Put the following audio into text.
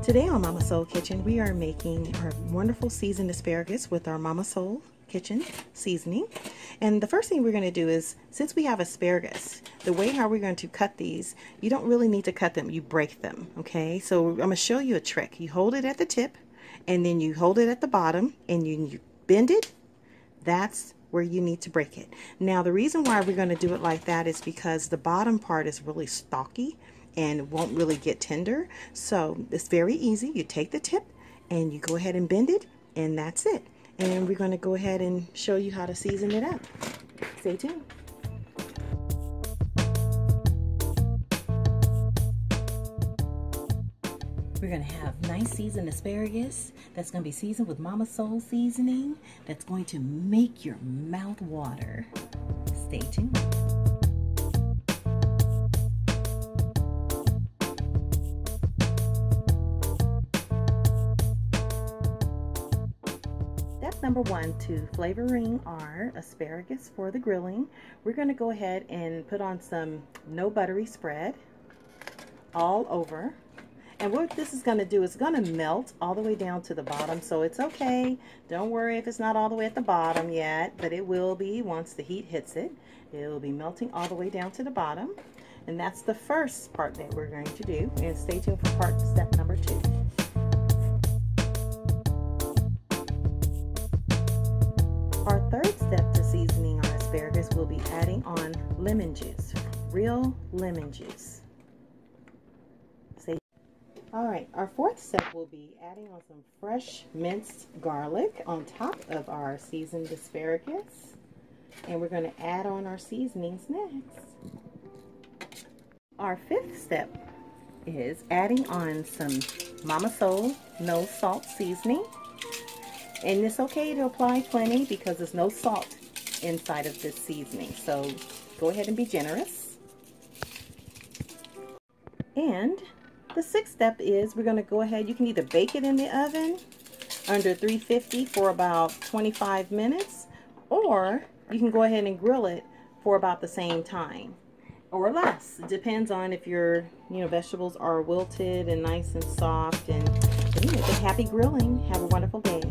Today on Mama Soul Kitchen, we are making our wonderful seasoned asparagus with our Mama Soul Kitchen seasoning. And the first thing we're going to do is, since we have asparagus, the way how we're going to cut these, you don't really need to cut them, you break them, okay? So I'm going to show you a trick. You hold it at the tip, and then you hold it at the bottom, and you bend it. That's where you need to break it. Now, the reason why we're going to do it like that is because the bottom part is really stalky and won't really get tender. So it's very easy. You take the tip and you go ahead and bend it, and that's it. And we're going to go ahead and show you how to season it up. Stay tuned. We're going to have nice seasoned asparagus that's going to be seasoned with Mama Soul seasoning that's going to make your mouth water. Stay tuned. Step number 1 to flavoring our asparagus for the grilling. We're going to go ahead and put on some no buttery spread all over. And what this is going to do is going to melt all the way down to the bottom, so it's okay. Don't worry if it's not all the way at the bottom yet, but it will be once the heat hits it. It will be melting all the way down to the bottom. And that's the first part that we're going to do. And stay tuned for step number 2. Our third step to seasoning our asparagus will be adding on lemon juice, real lemon juice. Alright, our fourth step will be adding on some fresh minced garlic on top of our seasoned asparagus. And we're going to add on our seasonings next. Our fifth step is adding on some Mama Soul no salt seasoning. And it's okay to apply plenty because there's no salt inside of this seasoning. So go ahead and be generous. And the sixth step is we're going to go ahead, you can either bake it in the oven under 350 for about 25 minutes, or you can go ahead and grill it for about the same time or less. It depends on if your vegetables are wilted and nice and soft. And anyway, happy grilling. Have a wonderful day.